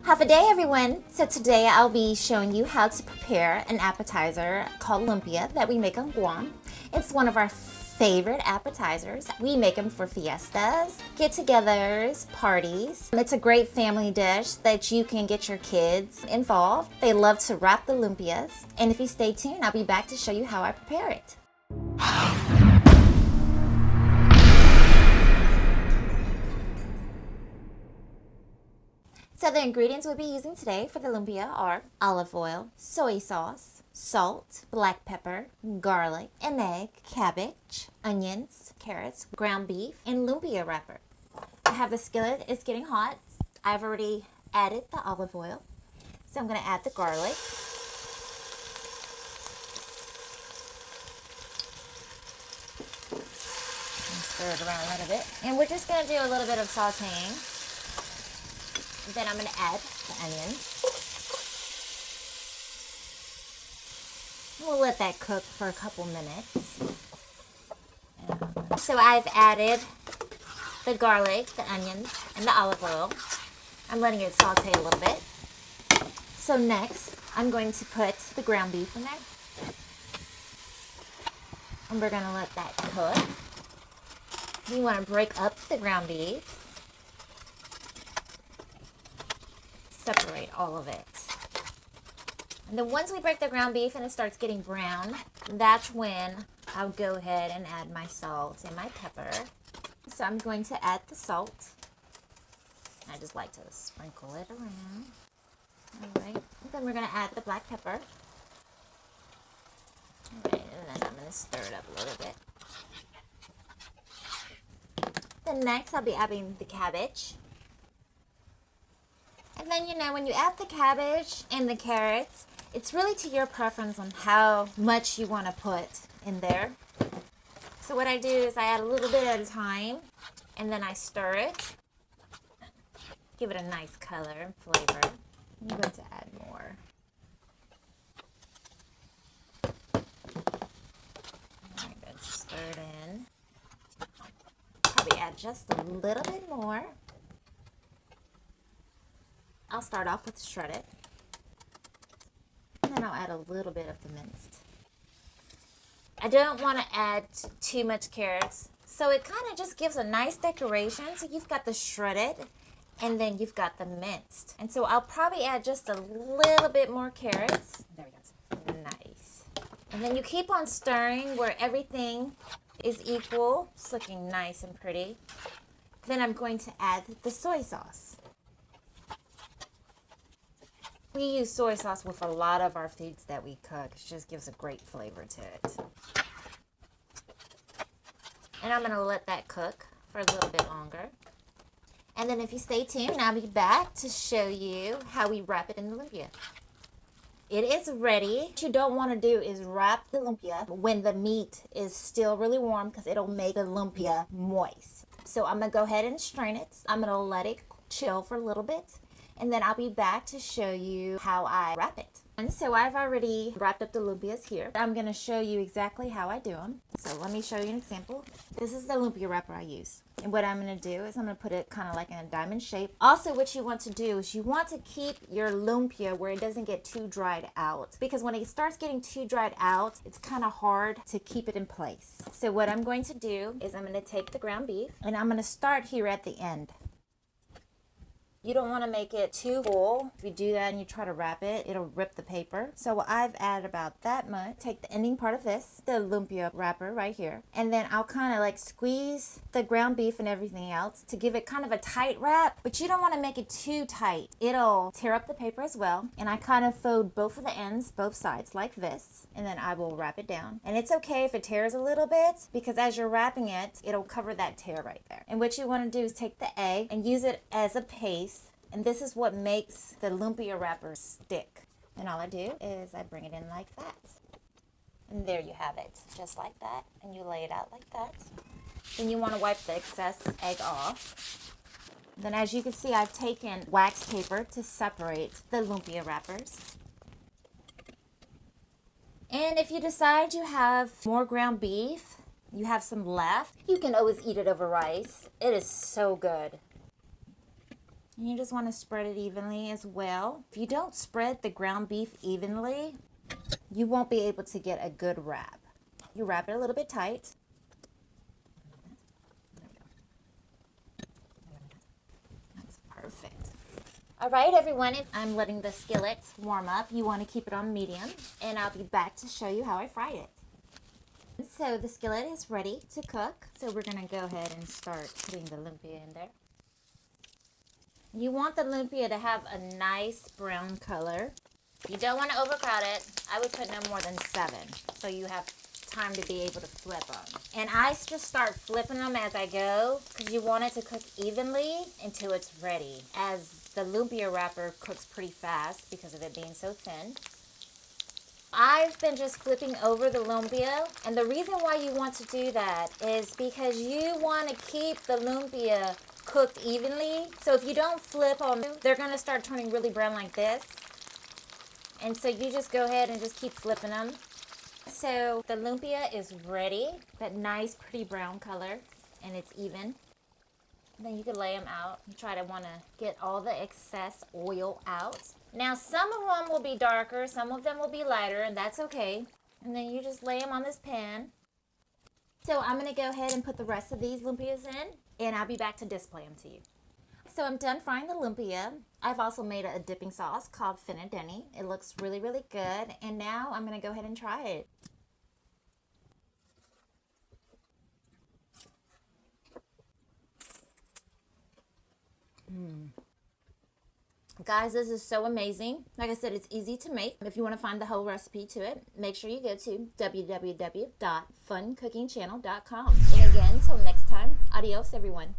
Have a day, everyone! So today I'll be showing you how to prepare an appetizer called Lumpia that we make on Guam. It's one of our favorite appetizers. We make them for fiestas, get-togethers, parties. It's a great family dish that you can get your kids involved. They love to wrap the lumpias. And if you stay tuned, I'll be back to show you how I prepare it. So the ingredients we'll be using today for the lumpia are olive oil, soy sauce, salt, black pepper, garlic, an egg, cabbage, onions, carrots, ground beef, and lumpia wrapper. I have the skillet, it's getting hot. I've already added the olive oil. So I'm going to add the garlic. Stir it around a little bit. And we're just going to do a little bit of sauteing. Then I'm going to add the onions. We'll let that cook for a couple minutes. So I've added the garlic, the onions, and the olive oil. I'm letting it saute a little bit. So next, I'm going to put the ground beef in there. And we're going to let that cook. You want to break up the ground beef. Separate all of it. And then once we break the ground beef and it starts getting brown, that's when I'll go ahead and add my salt and my pepper. So I'm going to add the salt. I just like to sprinkle it around. Alright, then we're going to add the black pepper. Alright, and then I'm going to stir it up a little bit. Then next I'll be adding the cabbage. And then, when you add the cabbage and the carrots, it's really to your preference on how much you want to put in there. So what I do is I add a little bit at a time, and then I stir it. Give it a nice color and flavor. I'm going to add more. Alright, good. Stir it in. Probably add just a little bit more. I'll start off with shredded, and then I'll add a little bit of the minced. I don't want to add too much carrots, so it kind of just gives a nice decoration. So you've got the shredded, and then you've got the minced. And so I'll probably add just a little bit more carrots. There we go. Nice. And then you keep on stirring where everything is equal. It's looking nice and pretty. Then I'm going to add the soy sauce. We use soy sauce with a lot of our foods that we cook. It just gives a great flavor to it. And I'm going to let that cook for a little bit longer. And then if you stay tuned, I'll be back to show you how we wrap it in the lumpia. It is ready. What you don't want to do is wrap the lumpia when the meat is still really warm, because it'll make the lumpia moist. So I'm going to go ahead and strain it. I'm going to let it chill for a little bit. And then I'll be back to show you how I wrap it. And so I've already wrapped up the lumpias here. I'm going to show you exactly how I do them. So let me show you an example. This is the lumpia wrapper I use. And what I'm going to do is I'm going to put it kind of like in a diamond shape. Also, what you want to do is you want to keep your lumpia where it doesn't get too dried out. Because when it starts getting too dried out, it's kind of hard to keep it in place. So what I'm going to do is I'm going to take the ground beef and I'm going to start here at the end. You don't want to make it too full. If you do that and you try to wrap it, it'll rip the paper. So I've added about that much. Take the ending part of this, the lumpia wrapper right here, and then I'll kind of like squeeze the ground beef and everything else to give it kind of a tight wrap, but you don't want to make it too tight. It'll tear up the paper as well. And I kind of fold both of the ends, both sides like this, and then I will wrap it down. And it's okay if it tears a little bit, because as you're wrapping it, it'll cover that tear right there. And what you want to do is take the egg and use it as a paste. And this is what makes the lumpia wrapper stick. And all I do is I bring it in like that. And there you have it, just like that. And you lay it out like that. Then you want to wipe the excess egg off. Then as you can see, I've taken wax paper to separate the lumpia wrappers. And if you decide you have more ground beef, you have some left, you can always eat it over rice. It is so good. And you just want to spread it evenly as well. If you don't spread the ground beef evenly, you won't be able to get a good wrap. You wrap it a little bit tight. That's perfect. All right, everyone, I'm letting the skillet warm up. You want to keep it on medium, and I'll be back to show you how I fried it. So the skillet is ready to cook. So we're going to go ahead and start putting the lumpia in there. You want the lumpia to have a nice brown color. You don't want to overcrowd it. I would put no more than 7, so you have time to be able to flip them. And I just start flipping them as I go because you want it to cook evenly until it's ready, as the lumpia wrapper cooks pretty fast because of it being so thin. I've been just flipping over the lumpia, and the reason why you want to do that is because you want to keep the lumpia cooked evenly. So if you don't flip them, they're going to start turning really brown like this. And so you just go ahead and just keep flipping them. So the lumpia is ready, that nice pretty brown color, and it's even. Then you can lay them out and try to want to get all the excess oil out. Now some of them will be darker, some of them will be lighter, and that's okay. And then you just lay them on this pan. So I'm going to go ahead and put the rest of these lumpias in, and I'll be back to display them to you. So I'm done frying the lumpia. I've also made a dipping sauce called finadeni. It looks really, really good. And now I'm going to go ahead and try it. Guys, this is so amazing. Like I said, it's easy to make. If you want to find the whole recipe to it, make sure you go to www.funcookingchannel.com. And again, until next time, adios everyone.